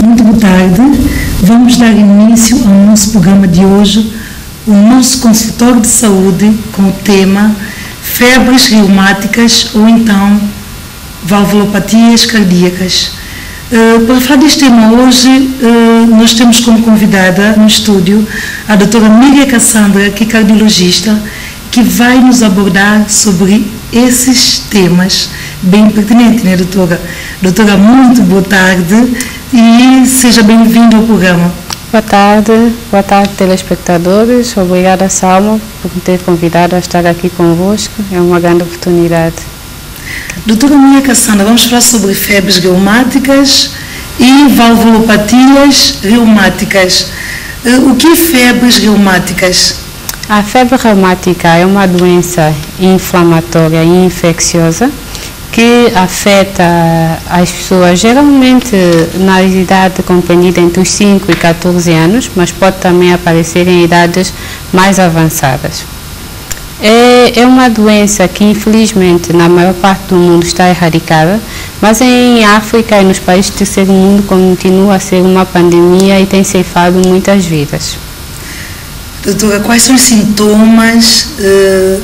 Muito boa tarde. Vamos dar início ao nosso programa de hoje, o nosso consultório de saúde com o tema febres reumáticas ou então valvulopatias cardíacas. Para falar deste tema hoje, nós temos como convidada no estúdio a doutora Miriam Cassandra, que é cardiologista, que vai nos abordar sobre esses temas bem pertinentes, né, doutora? Doutora, muito boa tarde e seja bem-vindo ao programa. Boa tarde telespectadores. Obrigada, Salma, por me ter convidado a estar aqui convosco. É uma grande oportunidade. Doutora Miriam Cassandra, vamos falar sobre febres reumáticas e valvulopatias reumáticas. O que é febres reumáticas? A febre reumática é uma doença inflamatória e infecciosa que afeta as pessoas geralmente na idade compreendida entre os 5 e 14 anos, mas pode também aparecer em idades mais avançadas. É uma doença que infelizmente na maior parte do mundo está erradicada, mas em África e nos países do terceiro mundo continua a ser uma pandemia e tem ceifado muitas vidas. Doutora, quais são os sintomas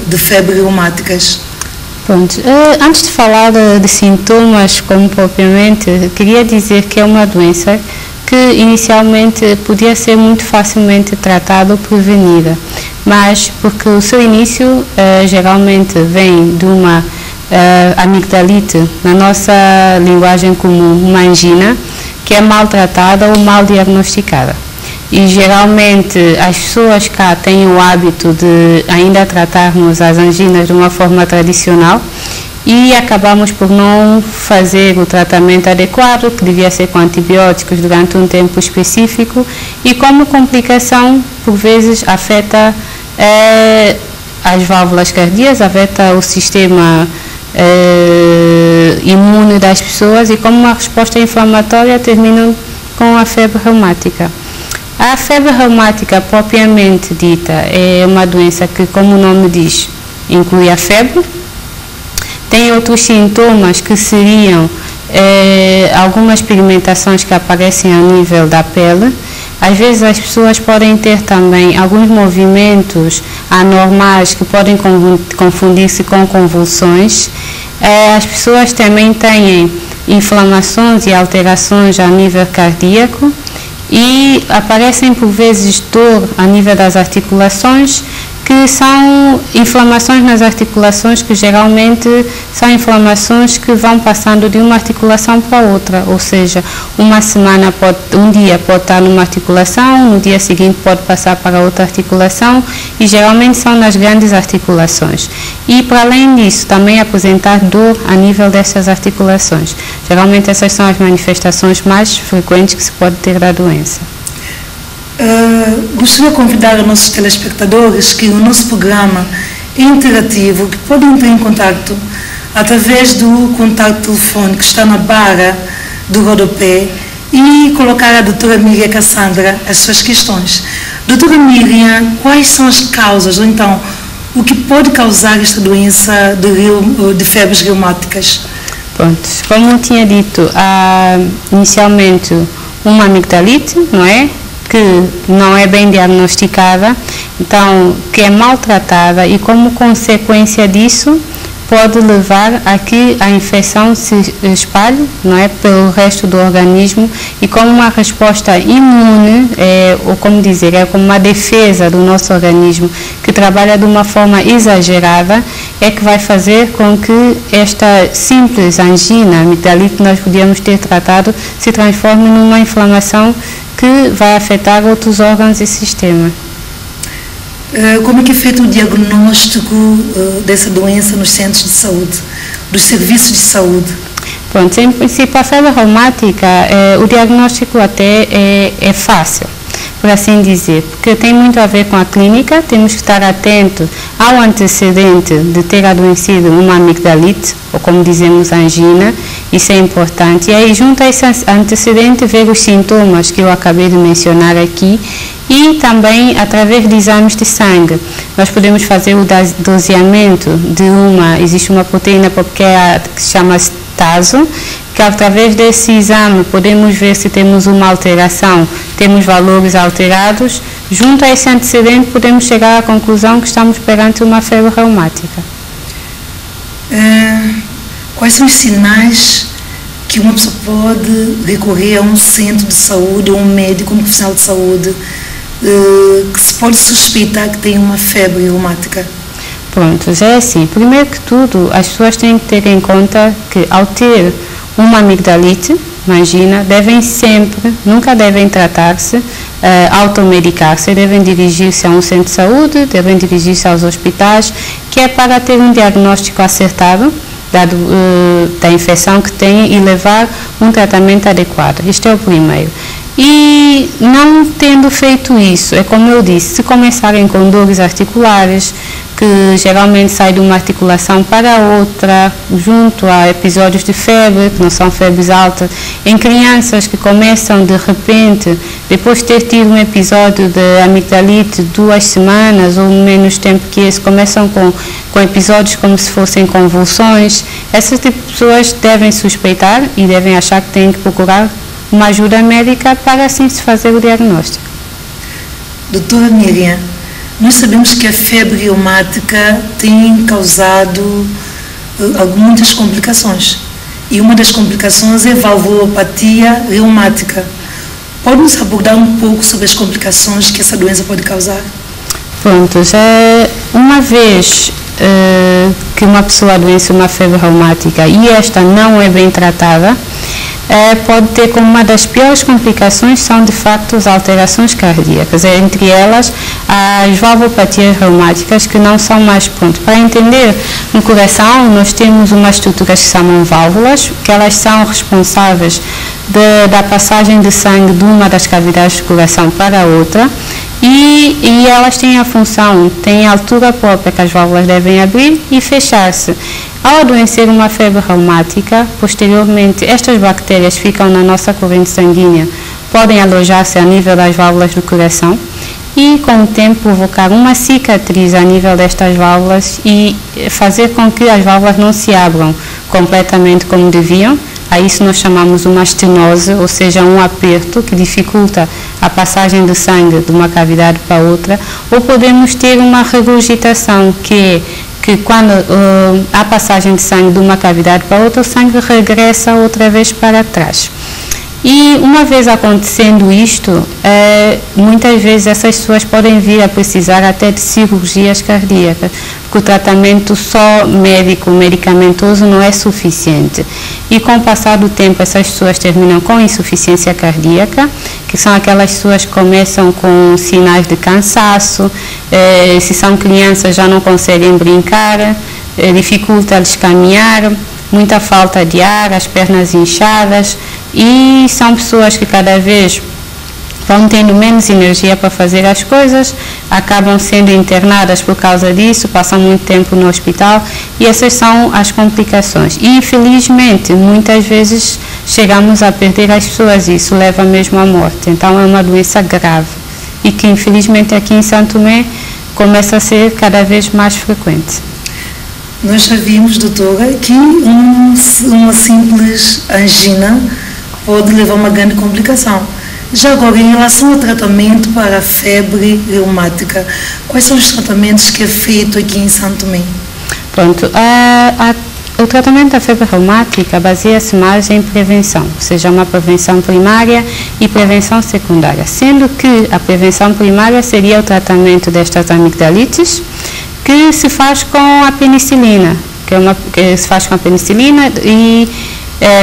de febre reumáticas? Pronto. Antes de falar de sintomas como propriamente, queria dizer que é uma doença que inicialmente podia ser muito facilmente tratada ou prevenida, mas porque o seu início geralmente vem de uma amigdalite, na nossa linguagem comum, uma angina, que é maltratada ou mal diagnosticada. E geralmente as pessoas cá têm o hábito de ainda tratarmos as anginas de uma forma tradicional e acabamos por não fazer o tratamento adequado, que devia ser com antibióticos durante um tempo específico, e como complicação, por vezes, afeta as válvulas cardíacas, afeta o sistema imune das pessoas e como uma resposta inflamatória terminam com a febre reumática. A febre reumática propriamente dita é uma doença que, como o nome diz, inclui a febre. Tem outros sintomas que seriam algumas pigmentações que aparecem a nível da pele. Às vezes as pessoas podem ter também alguns movimentos anormais que podem confundir-se com convulsões. As pessoas também têm inflamações e alterações a nível cardíaco. E aparecem por vezes dor a nível das articulações, que são inflamações nas articulações que geralmente são inflamações que vão passando de uma articulação para outra, ou seja, um dia pode estar numa articulação, no dia seguinte pode passar para outra articulação e geralmente são nas grandes articulações. E para além disso, também apresentar dor a nível dessas articulações. Geralmente essas são as manifestações mais frequentes que se pode ter da doença. Gostaria de convidar os nossos telespectadores que o nosso programa é interativo, que podem entrar em contato através do contato telefónico que está na barra do rodopé e colocar à doutora Miriam Cassandra as suas questões. Doutora Miriam, quais são as causas, ou então, o que pode causar esta doença de febres reumáticas? Pronto, como eu tinha dito, inicialmente uma amigdalite, não é? Que não é bem diagnosticada, então que é maltratada e como consequência disso pode levar a que a infecção se espalhe, não é, pelo resto do organismo e como uma resposta imune, ou como dizer, é como uma defesa do nosso organismo que trabalha de uma forma exagerada, é que vai fazer com que esta simples angina, amigdalite que nós podíamos ter tratado, se transforme numa inflamação que vai afetar outros órgãos e sistemas. Como é que é feito o diagnóstico dessa doença nos centros de saúde, dos serviços de saúde? Pronto, em princípio, a febre reumática, o diagnóstico até é fácil, por assim dizer, porque tem muito a ver com a clínica, temos que estar atentos ao antecedente de ter adoecido uma amigdalite, ou como dizemos, angina, isso é importante. E aí, junto a esse antecedente, ver os sintomas que eu acabei de mencionar aqui e também através de exames de sangue. Nós podemos fazer o doseamento de existe uma proteína que se chama TASO, que através desse exame podemos ver se temos uma alteração, temos valores alterados. Junto a esse antecedente podemos chegar à conclusão que estamos perante uma febre reumática. Quais são os sinais que uma pessoa pode recorrer a um centro de saúde ou um médico, um profissional de saúde, que se pode suspeitar que tem uma febre reumática? Pronto, já é assim. Primeiro que tudo, as pessoas têm que ter em conta que ao ter uma amigdalite, imagina, devem sempre, nunca devem tratar-se, automedicar-se, devem dirigir-se a um centro de saúde, devem dirigir-se aos hospitais, que é para ter um diagnóstico acertado da infecção que têm e levar um tratamento adequado. Este é o primeiro. E não tendo feito isso, é como eu disse, se começarem com dores articulares, que geralmente sai de uma articulação para outra, junto a episódios de febre, que não são febres altas, em crianças que começam de repente, depois de ter tido um episódio de amigdalite 2 semanas ou menos tempo que esse, começam com episódios como se fossem convulsões, essas tipo de pessoas devem suspeitar e devem achar que têm que procurar uma ajuda médica para assim se fazer o diagnóstico. Doutora Miriam, nós sabemos que a febre reumática tem causado muitas complicações. E uma das complicações é a valvulopatia reumática. Pode-nos abordar um pouco sobre as complicações que essa doença pode causar? Pronto, já uma vez que uma pessoa adoece uma febre reumática e esta não é bem tratada, pode ter como uma das piores complicações são de facto as alterações cardíacas, entre elas as valvopatias reumáticas que não são mais prontas. Para entender, no coração nós temos umas estruturas que se chamam válvulas, que elas são responsáveis da passagem de sangue de uma das cavidades do coração para a outra e elas têm a função, têm a altura própria que as válvulas devem abrir e fechar-se. Ao adoecer uma febre reumática, posteriormente, estas bactérias ficam na nossa corrente sanguínea, podem alojar-se a nível das válvulas do coração e, com o tempo, provocar uma cicatriz a nível destas válvulas e fazer com que as válvulas não se abram completamente como deviam. A isso nós chamamos uma estenose, ou seja, um aperto que dificulta a passagem de sangue de uma cavidade para outra, ou podemos ter uma regurgitação, que quando há passagem de sangue de uma cavidade para outra, o sangue regressa outra vez para trás. E uma vez acontecendo isto, muitas vezes essas pessoas podem vir a precisar até de cirurgias cardíacas, porque o tratamento só medicamentoso não é suficiente. E com o passar do tempo, essas pessoas terminam com insuficiência cardíaca, que são aquelas pessoas que começam com sinais de cansaço, se são crianças já não conseguem brincar, dificulta-lhes caminhar, muita falta de ar, as pernas inchadas, e são pessoas que cada vez vão tendo menos energia para fazer as coisas, acabam sendo internadas por causa disso, passam muito tempo no hospital, e essas são as complicações. E infelizmente, muitas vezes chegamos a perder as pessoas e isso leva mesmo à morte. Então é uma doença grave e que infelizmente aqui em São Tomé começa a ser cada vez mais frequente. Nós já vimos, doutora, que uma simples angina pode levar a uma grande complicação. Já agora, em relação ao tratamento para a febre reumática, quais são os tratamentos que é feito aqui em São Tomé? Pronto, o tratamento da febre reumática baseia-se mais em prevenção, ou seja, uma prevenção primária e prevenção secundária, sendo que a prevenção primária seria o tratamento destas amigdalites, que se faz com a penicilina, que se faz com a penicilina e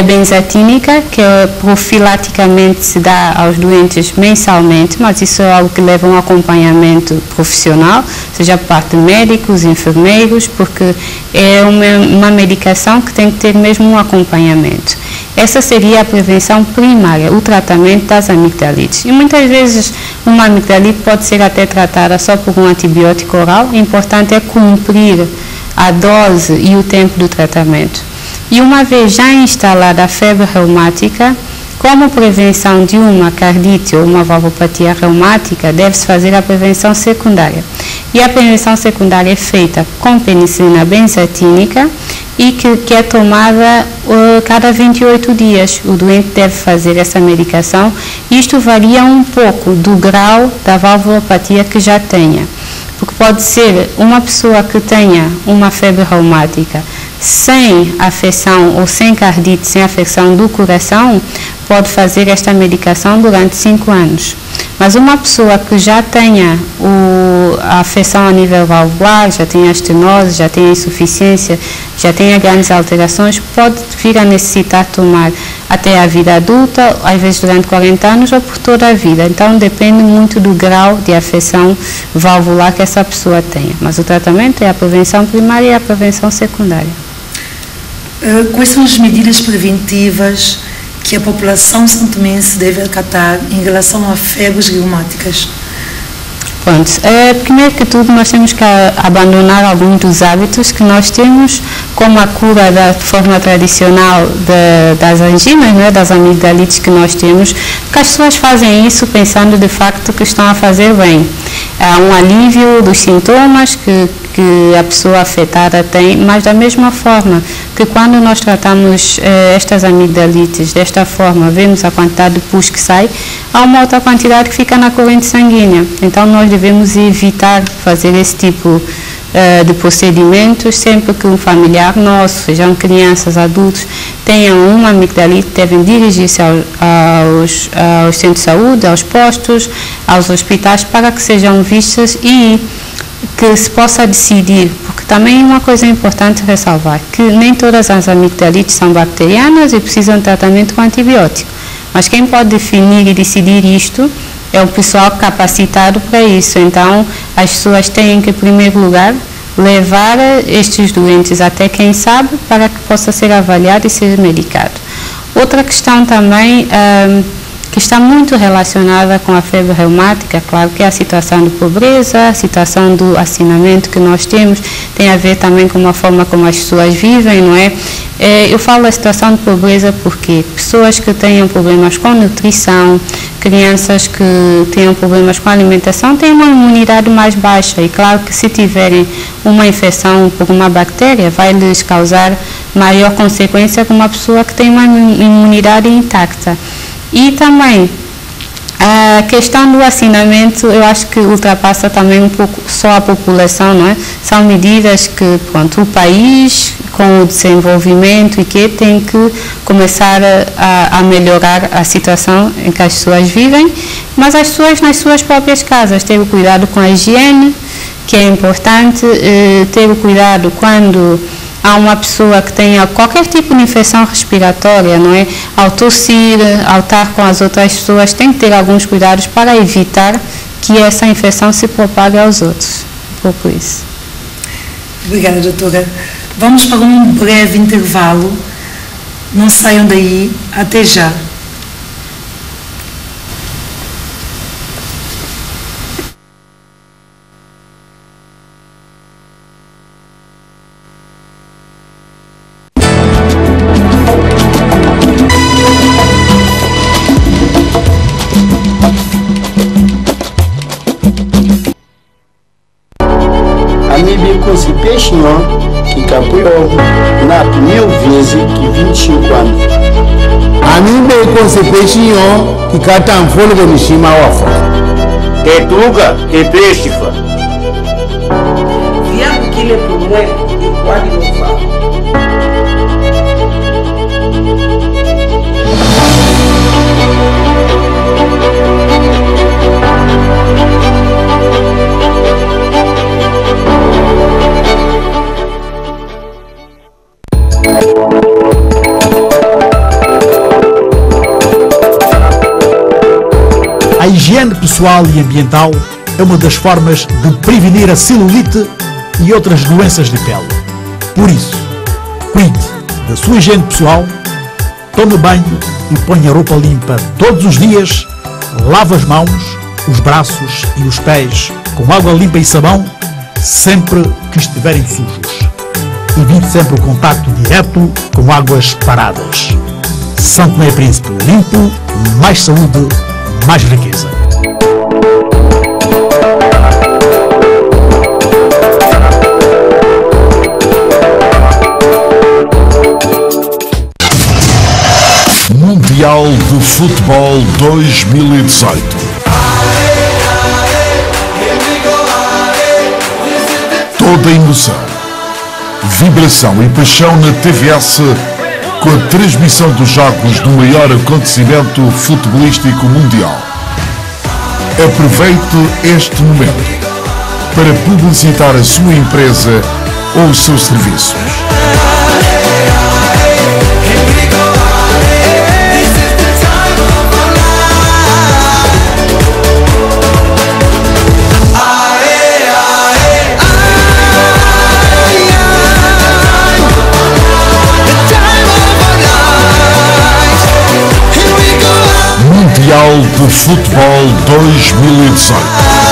benzatínica, que profilaticamente se dá aos doentes mensalmente, mas isso é algo que leva a um acompanhamento profissional, seja por parte de médicos, enfermeiros, porque é uma medicação que tem que ter mesmo um acompanhamento. Essa seria a prevenção primária, o tratamento das amigdalites. E muitas vezes uma amigdalite pode ser até tratada só por um antibiótico oral, o importante é cumprir a dose e o tempo do tratamento. E uma vez já instalada a febre reumática, como prevenção de uma cardite ou uma valvopatia reumática, deve-se fazer a prevenção secundária. E a prevenção secundária é feita com penicilina benzatínica e que é tomada cada 28 dias o doente deve fazer essa medicação. Isto varia um pouco do grau da valvulopatia que já tenha, porque pode ser uma pessoa que tenha uma febre reumática sem afecção ou sem cardite, sem afecção do coração, pode fazer esta medicação durante 5 anos. Mas uma pessoa que já tenha a afecção a nível valvular, já tenha estenose, já tenha insuficiência, já tenha grandes alterações, pode vir a necessitar tomar até a vida adulta, às vezes durante 40 anos ou por toda a vida. Então depende muito do grau de afecção valvular que essa pessoa tenha. Mas o tratamento é a prevenção primária e a prevenção secundária. Quais são as medidas preventivas que a população santomense deve acatar em relação a febres reumáticas? Pronto, primeiro que tudo nós temos que abandonar alguns dos hábitos que nós temos, como a cura da forma tradicional das anginas, né, das amigdalites que nós temos, porque as pessoas fazem isso pensando de facto que estão a fazer bem. Há um alívio dos sintomas que a pessoa afetada tem, mas da mesma forma que quando nós tratamos estas amigdalites desta forma, vemos a quantidade de pus que sai, há uma outra quantidade que fica na corrente sanguínea. Então nós devemos evitar fazer esse tipo de procedimentos sempre que um familiar nosso, sejam crianças, adultos, tenham uma amigdalite, devem dirigir-se aos centros de saúde, aos postos, aos hospitais, para que sejam vistas e que se possa decidir, porque também uma coisa importante ressalvar, que nem todas as amigdalites são bacterianas e precisam de tratamento com antibiótico, mas quem pode definir e decidir isto é o pessoal capacitado para isso. Então as pessoas têm que, em primeiro lugar, levar estes doentes até quem sabe, para que possa ser avaliado e ser medicado. Outra questão também que está muito relacionada com a febre reumática, claro que é a situação de pobreza, a situação do hacinamento que nós temos, tem a ver também com a forma como as pessoas vivem, não é? Eu falo da situação de pobreza porque pessoas que tenham problemas com nutrição, crianças que tenham problemas com alimentação, têm uma imunidade mais baixa e claro que se tiverem uma infecção por uma bactéria, vai lhes causar maior consequência que uma pessoa que tem uma imunidade intacta. E também a questão do hacinamento, eu acho que ultrapassa também um pouco só a população, não é? São medidas que, pronto, o país, com o desenvolvimento e que tem que começar a melhorar a situação em que as pessoas vivem, mas as pessoas nas suas próprias casas, ter o cuidado com a higiene, que é importante, ter o cuidado quando há uma pessoa que tenha qualquer tipo de infecção respiratória, não é? Ao tossir, ao estar com as outras pessoas, tem que ter alguns cuidados para evitar que essa infecção se propague aos outros. Um pouco isso. Obrigada, doutora. Vamos para um breve intervalo. Não saiam daí. Até já. Peixe que campeou na 1000 vezes que 25 anos. A mim bem com esse peixinho que cata um fôlego no cima wafa. Que tuga, que peixe fa. Viado que ele promoe e quase não fala. A higiene pessoal e ambiental é uma das formas de prevenir a celulite e outras doenças de pele. Por isso, cuide da sua higiene pessoal, tome banho e ponha roupa limpa todos os dias, lave as mãos, os braços e os pés com água limpa e sabão sempre que estiverem sujos. Evite sempre o contacto direto com águas paradas. São Tomé e Príncipe limpo, mais saúde, mais riqueza. Mundial de Futebol 2018. Toda a emoção, vibração e paixão na TVS, com a transmissão dos jogos do maior acontecimento futebolístico mundial. Aproveite este momento para publicitar a sua empresa ou os seus serviços. Mundial de Futebol 2018.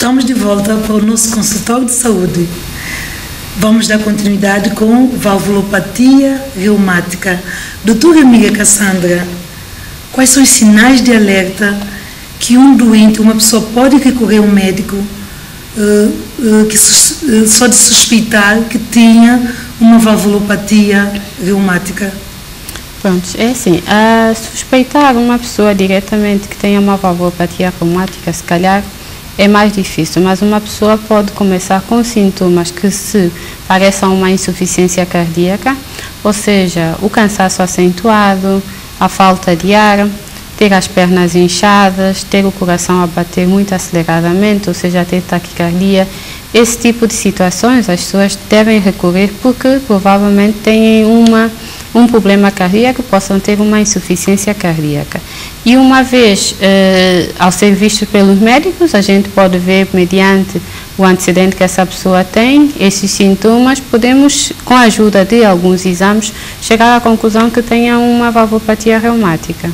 Estamos de volta para o nosso consultório de saúde. Vamos dar continuidade com valvulopatia reumática. Doutora amiga Cassandra, quais são os sinais de alerta que um doente, uma pessoa pode recorrer ao médico só de suspeitar que tinha uma valvulopatia reumática? Pronto, é assim, suspeitar uma pessoa diretamente que tenha uma valvulopatia reumática, se calhar é mais difícil, mas uma pessoa pode começar com sintomas que se pareçam uma insuficiência cardíaca, ou seja, o cansaço acentuado, a falta de ar, ter as pernas inchadas, ter o coração a bater muito aceleradamente, ou seja, ter taquicardia. Esse tipo de situações as pessoas devem recorrer porque provavelmente têm um problema cardíaco, possam ter uma insuficiência cardíaca. E uma vez, ao ser visto pelos médicos, a gente pode ver, mediante o antecedente que essa pessoa tem, esses sintomas, podemos, com a ajuda de alguns exames, chegar à conclusão que tenha uma valvulopatia reumática.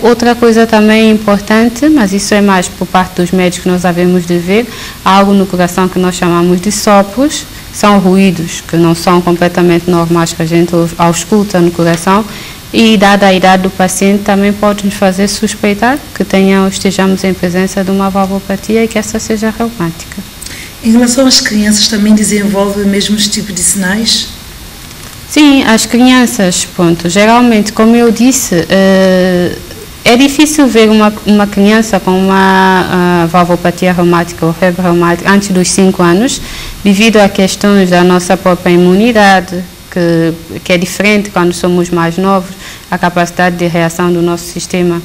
Outra coisa também importante, mas isso é mais por parte dos médicos que nós havemos de ver, há algo no coração que nós chamamos de sopros, são ruídos que não são completamente normais que a gente ausculta no coração e, dada a idade do paciente, também pode nos fazer suspeitar que estejamos em presença de uma valvulopatia e que essa seja reumática. Em relação às crianças, também desenvolvem o mesmo tipo de sinais? Sim, as crianças, pronto, geralmente, como eu disse, é difícil ver uma criança com uma valvulopatia reumática ou febre reumática antes dos 5 anos, devido a questões da nossa própria imunidade, que é diferente quando somos mais novos, a capacidade de reação do nosso sistema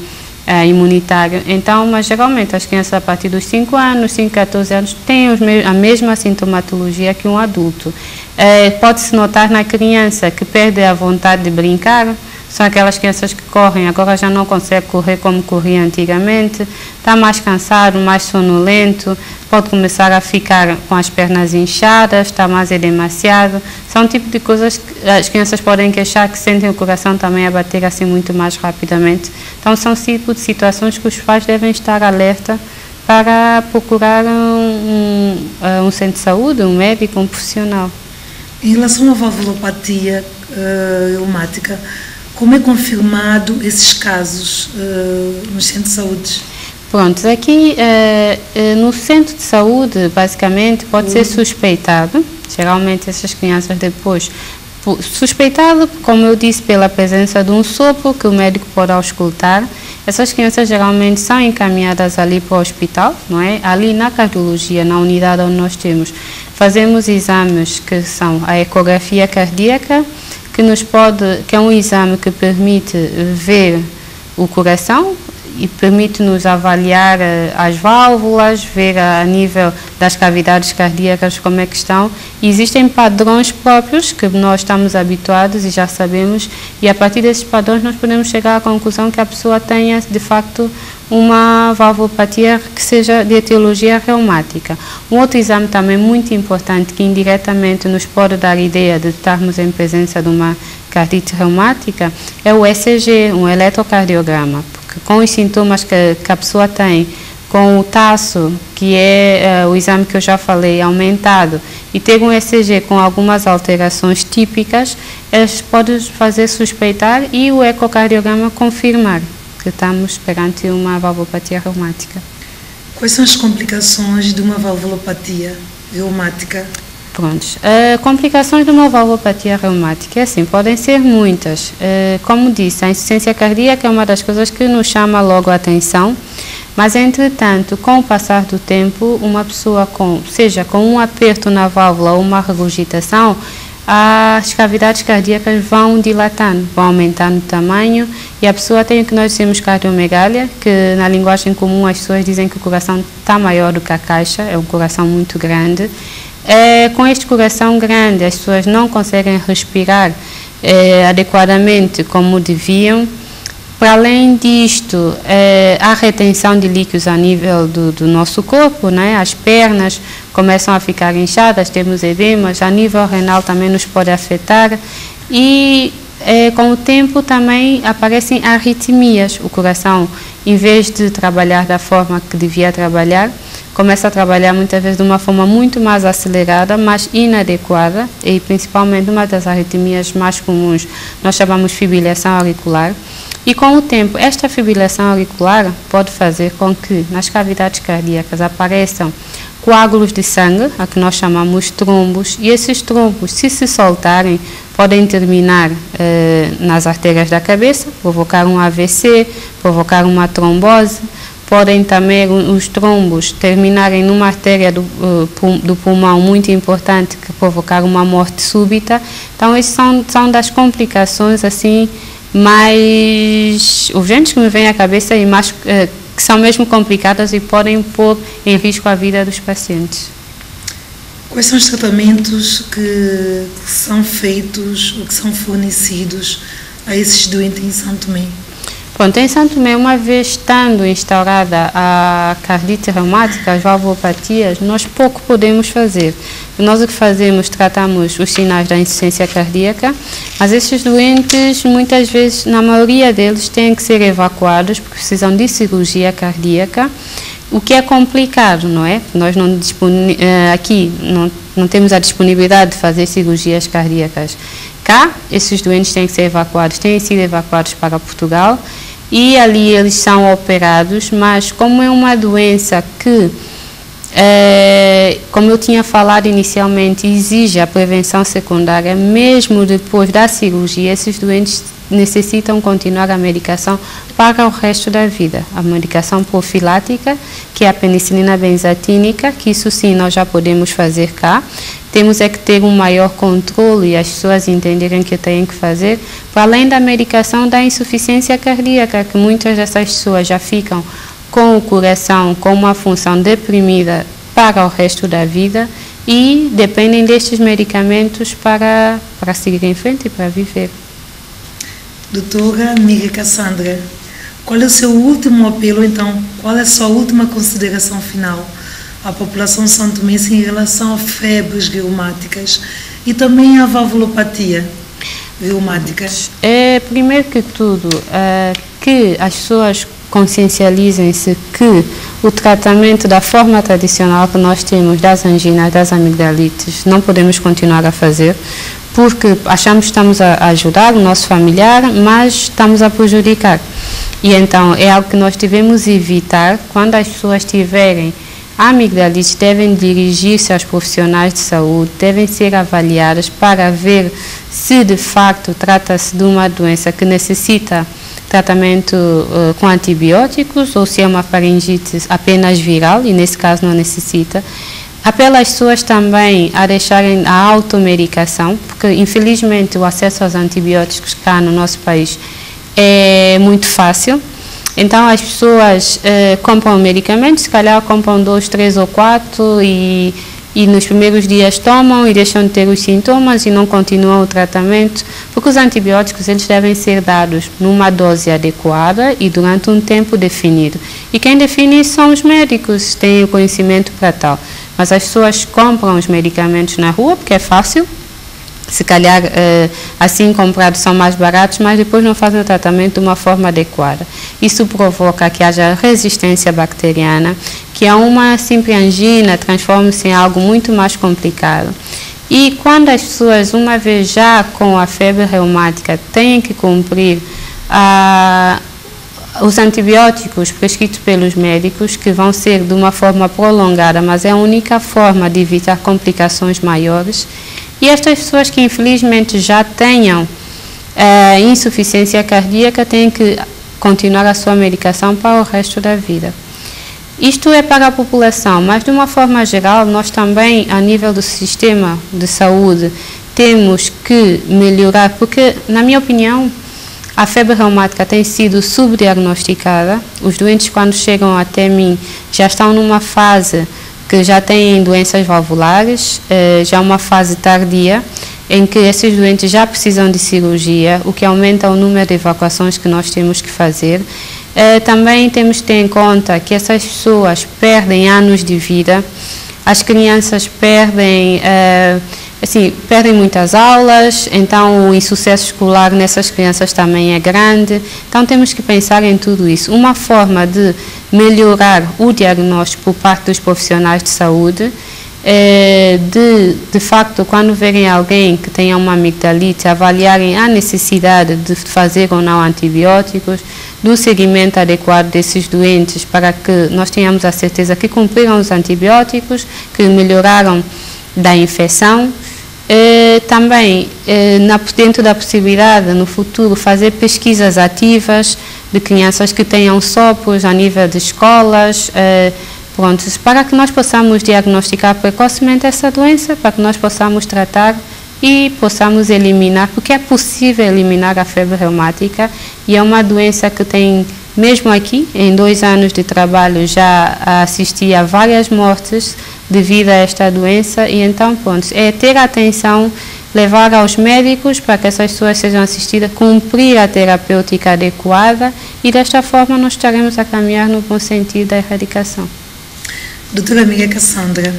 imunitário. Então, mas geralmente as crianças a partir dos 5 anos, 5, 14 anos, têm a mesma sintomatologia que um adulto. Pode-se notar na criança que perde a vontade de brincar, são aquelas crianças que correm, agora já não consegue correr como corria antigamente, está mais cansado, mais sonolento, pode começar a ficar com as pernas inchadas, está mais edemaciado. São um tipo de coisas que as crianças podem queixar, que sentem o coração também a bater assim muito mais rapidamente. Então são tipo de situações que os pais devem estar alerta para procurar um centro de saúde, um médico, um profissional. Em relação à valvulopatia reumática, como é confirmado esses casos nos centros de saúde? Pronto, aqui no centro de saúde, basicamente, pode ser suspeitado, geralmente essas crianças depois, suspeitado, como eu disse, pela presença de um sopro que o médico pode auscultar. Essas crianças geralmente são encaminhadas ali para o hospital, não é? Ali na cardiologia, na unidade onde nós fazemos exames que são a ecografia cardíaca, que é um exame que permite ver o coração e permite-nos avaliar as válvulas, ver a nível das cavidades cardíacas como é que estão. E existem padrões próprios que nós estamos habituados e já sabemos, e a partir desses padrões nós podemos chegar à conclusão que a pessoa tenha, de facto, uma valvulopatia que seja de etiologia reumática. Um outro exame também muito importante que indiretamente nos pode dar ideia de estarmos em presença de uma cardite reumática é o ECG, um eletrocardiograma, porque com os sintomas que a pessoa tem, com o tasso, que é o exame que eu já falei, aumentado, e ter um ECG com algumas alterações típicas, eles podem fazer suspeitar e o ecocardiograma confirmar que estamos perante uma valvulopatia reumática. Quais são as complicações de uma valvulopatia reumática? Prontos. Complicações de uma valvulopatia reumática, assim, podem ser muitas. Como disse, a insuficiência cardíaca é uma das coisas que nos chama logo a atenção, mas, entretanto, com o passar do tempo, uma pessoa seja com um aperto na válvula ou uma regurgitação, as cavidades cardíacas vão dilatando, vão aumentando o tamanho e a pessoa tem o que nós dizemos cardiomegalia, que na linguagem comum as pessoas dizem que o coração está maior do que a caixa, é um coração muito grande. Com este coração grande, as pessoas não conseguem respirar adequadamente como deviam. Para além disto, há retenção de líquidos a nível do nosso corpo, né? As pernas começam a ficar inchadas, temos edemas, a nível renal também nos pode afetar e com o tempo também aparecem arritmias. O coração, em vez de trabalhar da forma que devia trabalhar, começa a trabalhar muitas vezes de uma forma muito mais acelerada, mas inadequada, e principalmente uma das arritmias mais comuns, nós chamamos de fibrilação auricular. E com o tempo, esta fibrilação auricular pode fazer com que nas cavidades cardíacas apareçam coágulos de sangue, a que nós chamamos trombos, e esses trombos, se soltarem, podem terminar nas artérias da cabeça, provocar um AVC, provocar uma trombose, podem também os trombos terminarem numa artéria do pulmão muito importante, que provocar uma morte súbita. Então, essas são das complicações assim mais urgentes que me vêm à cabeça e mais que são mesmo complicadas e podem pôr em risco a vida dos pacientes. Quais são os tratamentos que são feitos ou que são fornecidos a esses doentes em São Tomé? Pronto, em São Tomé, uma vez estando instaurada a cardite reumática, as valvulopatias, nós pouco podemos fazer. Nós o que fazemos, tratamos os sinais da insuficiência cardíaca, mas esses doentes, muitas vezes, na maioria deles, têm que ser evacuados porque precisam de cirurgia cardíaca, o que é complicado, não é? Nós aqui não temos a disponibilidade de fazer cirurgias cardíacas. Cá, esses doentes têm que ser evacuados, têm sido evacuados para Portugal e ali eles são operados, mas como é uma doença que, como eu tinha falado inicialmente, exige a prevenção secundária, mesmo depois da cirurgia, esses doentes necessitam continuar a medicação para o resto da vida. A medicação profilática, que é a penicilina benzatínica, que isso sim nós já podemos fazer cá. Temos é que ter um maior controle e as pessoas entenderem que têm que fazer, para além da medicação da insuficiência cardíaca, que muitas dessas pessoas já ficam com o coração com uma função deprimida para o resto da vida e dependem destes medicamentos para seguir em frente e para viver. Doutora Miriam Cassandra, qual é o seu último apelo, então? Qual é a sua última consideração final à população santomense em relação a febres reumáticas e também à valvulopatia reumática? Primeiro que tudo, que as pessoas consciencializem-se que o tratamento da forma tradicional que nós temos das anginas, das amigdalites, não podemos continuar a fazer, porque achamos que estamos a ajudar o nosso familiar, mas estamos a prejudicar. E então é algo que nós devemos evitar. Quando as pessoas tiverem amigdalites, devem dirigir-se aos profissionais de saúde, devem ser avaliadas para ver se de facto trata-se de uma doença que necessita tratamento com antibióticos ou se é uma faringite apenas viral e nesse caso não necessita. Apelo às pessoas também a deixarem a automedicação, porque infelizmente o acesso aos antibióticos cá no nosso país é muito fácil. Então as pessoas compram medicamentos, se calhar compram 2, 3 ou 4 e nos primeiros dias tomam e deixam de ter os sintomas e não continuam o tratamento, porque os antibióticos eles devem ser dados numa dose adequada e durante um tempo definido. E quem define isso são os médicos, têm o conhecimento para tal. Mas as pessoas compram os medicamentos na rua porque é fácil, se calhar assim comprados são mais baratos, mas depois não fazem o tratamento de uma forma adequada. Isso provoca que haja resistência bacteriana, que é uma simples angina, transforma-se em algo muito mais complicado. E quando as pessoas, uma vez já com a febre reumática, têm que cumprir os antibióticos prescritos pelos médicos, que vão ser de uma forma prolongada, mas é a única forma de evitar complicações maiores. E estas pessoas que infelizmente já tenham insuficiência cardíaca têm que continuar a sua medicação para o resto da vida. Isto é para a população, mas de uma forma geral nós também, a nível do sistema de saúde, temos que melhorar, porque na minha opinião a febre reumática tem sido subdiagnosticada. Os doentes quando chegam até mim já estão numa fase que já têm doenças valvulares, já é uma fase tardia, em que esses doentes já precisam de cirurgia, o que aumenta o número de evacuações que nós temos que fazer. Também temos que ter em conta que essas pessoas perdem anos de vida, as crianças perdem assim, perdem muitas aulas, então o insucesso escolar nessas crianças também é grande. Então temos que pensar em tudo isso. Uma forma de melhorar o diagnóstico por parte dos profissionais de saúde é de facto, quando verem alguém que tenha uma amigdalite, avaliarem a necessidade de fazer ou não antibióticos, do seguimento adequado desses doentes para que nós tenhamos a certeza que cumpriram os antibióticos, que melhoraram da infecção. Também, dentro da possibilidade, no futuro, fazer pesquisas ativas de crianças que tenham sopros a nível de escolas, para que nós possamos diagnosticar precocemente essa doença, para que nós possamos tratar e possamos eliminar, porque é possível eliminar a febre reumática, e é uma doença que tem, mesmo aqui, em 2 anos de trabalho, já assisti a várias mortes devido a esta doença, e então, pronto, é ter atenção, levar aos médicos para que essas pessoas sejam assistidas, cumprir a terapêutica adequada, e desta forma nós estaremos a caminhar no bom sentido da erradicação. Doutora amiga Cassandra,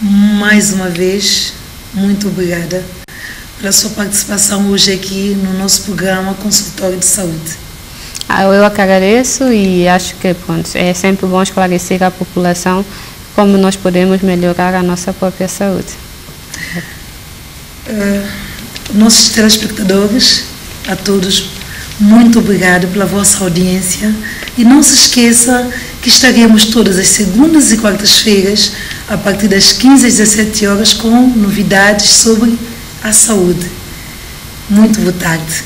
mais uma vez, muito obrigada pela sua participação hoje aqui no nosso programa Consultório de Saúde. Eu que agradeço, e acho que, pronto, é sempre bom esclarecer à população como nós podemos melhorar a nossa própria saúde. Nossos telespectadores, a todos, muito obrigado pela vossa audiência, e não se esqueça que estaremos todas as segundas e quartas-feiras, a partir das 15 às 17 horas, com novidades sobre a saúde. Muito boa tarde.